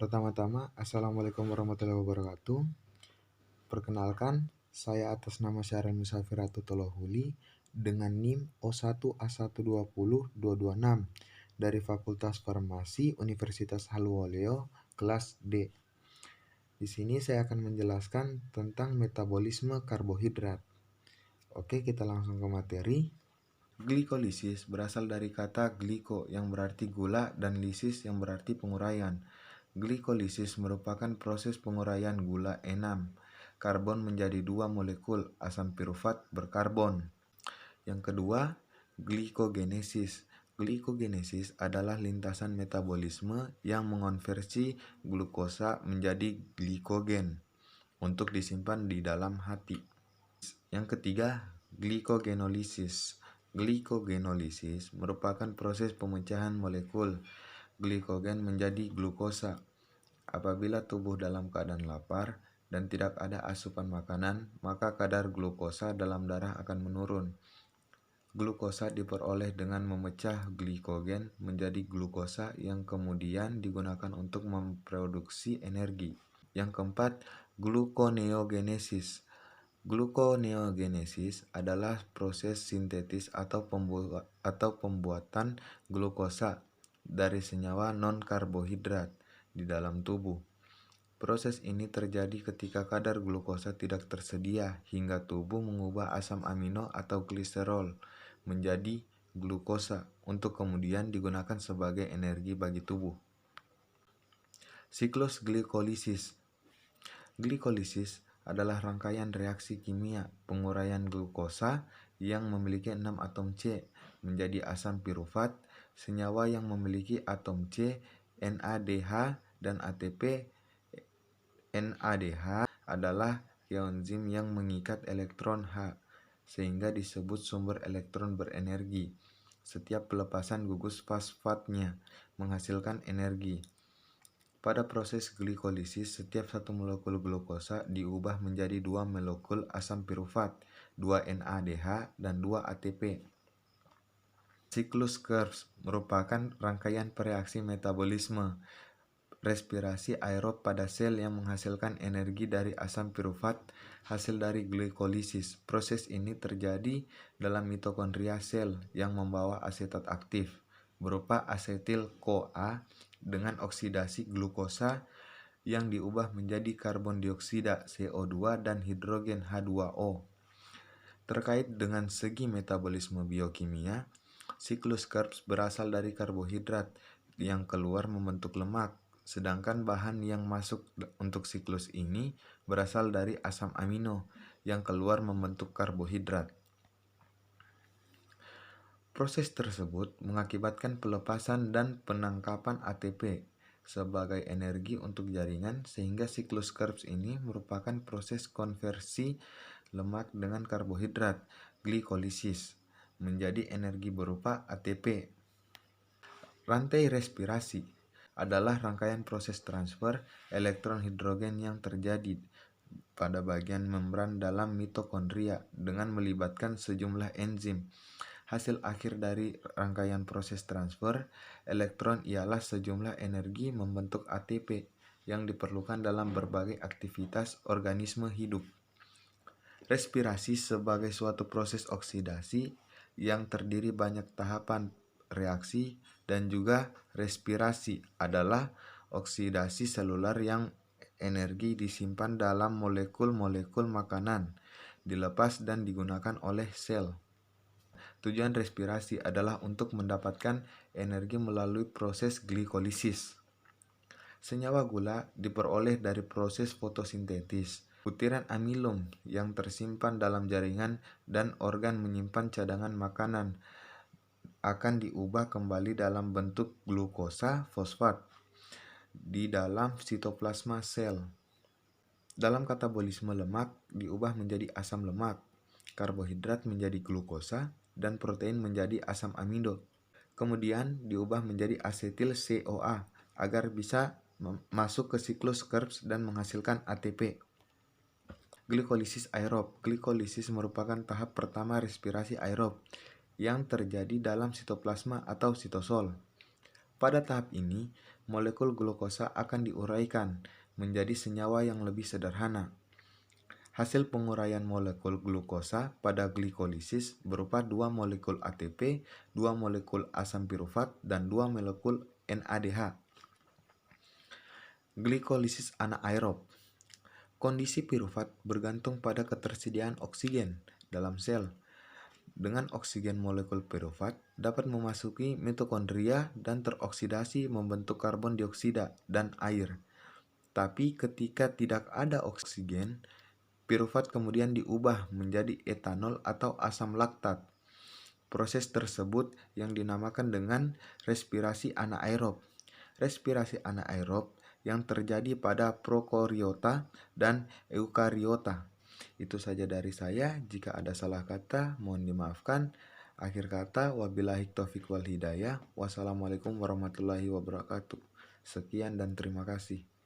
Pertama-tama, Assalamualaikum warahmatullahi wabarakatuh. Perkenalkan, saya atas nama Syahran Musafiratu Tolohuli dengan NIM O1A120-226 dari Fakultas Farmasi Universitas Haluoleo, kelas D. Di sini saya akan menjelaskan tentang metabolisme karbohidrat. Oke, kita langsung ke materi. Glikolisis berasal dari kata gliko yang berarti gula dan lisis yang berarti penguraian. Glikolisis merupakan proses penguraian gula E6 karbon menjadi 2 molekul asam pirufat berkarbon. Yang kedua, glikogenesis. Glikogenesis adalah lintasan metabolisme yang mengonversi glukosa menjadi glikogen untuk disimpan di dalam hati. Yang ketiga, glikogenolisis. Glikogenolisis merupakan proses pemecahan molekul glikogen menjadi glukosa. Apabila tubuh dalam keadaan lapar dan tidak ada asupan makanan, maka kadar glukosa dalam darah akan menurun. Glukosa diperoleh dengan memecah glikogen menjadi glukosa yang kemudian digunakan untuk memproduksi energi. Yang keempat, gluconeogenesis. Gluconeogenesis adalah proses sintetis atau pembuatan glukosa dari senyawa non-karbohidrat di dalam tubuh. Proses ini terjadi ketika kadar glukosa tidak tersedia hingga tubuh mengubah asam amino atau gliserol menjadi glukosa untuk kemudian digunakan sebagai energi bagi tubuh. Siklus glikolisis. Glikolisis adalah rangkaian reaksi kimia penguraian glukosa yang memiliki 6 atom C menjadi asam pirufat, senyawa yang memiliki atom C, NADH, dan ATP. NADH adalah koenzim yang mengikat elektron H, sehingga disebut sumber elektron berenergi. Setiap pelepasan gugus fosfatnya menghasilkan energi. Pada proses glikolisis, setiap satu molekul glukosa diubah menjadi 2 molekul asam pirufat, 2 NADH, dan 2 ATP. Siklus Krebs merupakan rangkaian reaksi metabolisme respirasi aerob pada sel yang menghasilkan energi dari asam pirufat hasil dari glikolisis. Proses ini terjadi dalam mitokondria sel yang membawa asetat aktif berupa asetil-CoA dengan oksidasi glukosa yang diubah menjadi karbon dioksida CO2 dan hidrogen H2O. Terkait dengan segi metabolisme biokimia, siklus Krebs berasal dari karbohidrat yang keluar membentuk lemak, sedangkan bahan yang masuk untuk siklus ini berasal dari asam amino yang keluar membentuk karbohidrat. Proses tersebut mengakibatkan pelepasan dan penangkapan ATP sebagai energi untuk jaringan, sehingga siklus Krebs ini merupakan proses konversi lemak dengan karbohidrat, glikolisis, menjadi energi berupa ATP. Rantai respirasi adalah rangkaian proses transfer elektron hidrogen yang terjadi pada bagian membran dalam mitokondria dengan melibatkan sejumlah enzim. Hasil akhir dari rangkaian proses transfer elektron ialah sejumlah energi membentuk ATP yang diperlukan dalam berbagai aktivitas organisme hidup. Respirasi sebagai suatu proses oksidasi yang terdiri banyak tahapan reaksi dan juga respirasi adalah oksidasi seluler yang energi disimpan dalam molekul-molekul makanan, dilepas dan digunakan oleh sel. Tujuan respirasi adalah untuk mendapatkan energi melalui proses glikolisis. Senyawa gula diperoleh dari proses fotosintesis. Butiran amilum yang tersimpan dalam jaringan dan organ menyimpan cadangan makanan akan diubah kembali dalam bentuk glukosa fosfat di dalam sitoplasma sel. Dalam katabolisme lemak diubah menjadi asam lemak, karbohidrat menjadi glukosa, dan protein menjadi asam amino. Kemudian diubah menjadi asetil CoA agar bisa masuk ke siklus Krebs dan menghasilkan ATP. Glikolisis aerob. Glikolisis merupakan tahap pertama respirasi aerob yang terjadi dalam sitoplasma atau sitosol. Pada tahap ini, molekul glukosa akan diuraikan menjadi senyawa yang lebih sederhana. Hasil penguraian molekul glukosa pada glikolisis berupa 2 molekul ATP, 2 molekul asam pirufat, dan 2 molekul NADH. Glikolisis anaerob. Kondisi pirufat bergantung pada ketersediaan oksigen dalam sel. Dengan oksigen molekul pirufat dapat memasuki mitokondria dan teroksidasi membentuk karbon dioksida dan air. Tapi ketika tidak ada oksigen, pirufat kemudian diubah menjadi etanol atau asam laktat. Proses tersebut yang dinamakan dengan respirasi anaerob. Respirasi anaerob yang terjadi pada prokariota dan eukariota. Itu saja dari saya. Jika ada salah kata, mohon dimaafkan. Akhir kata, wabillahi taufiq wal hidayah. Wassalamualaikum warahmatullahi wabarakatuh. Sekian dan terima kasih.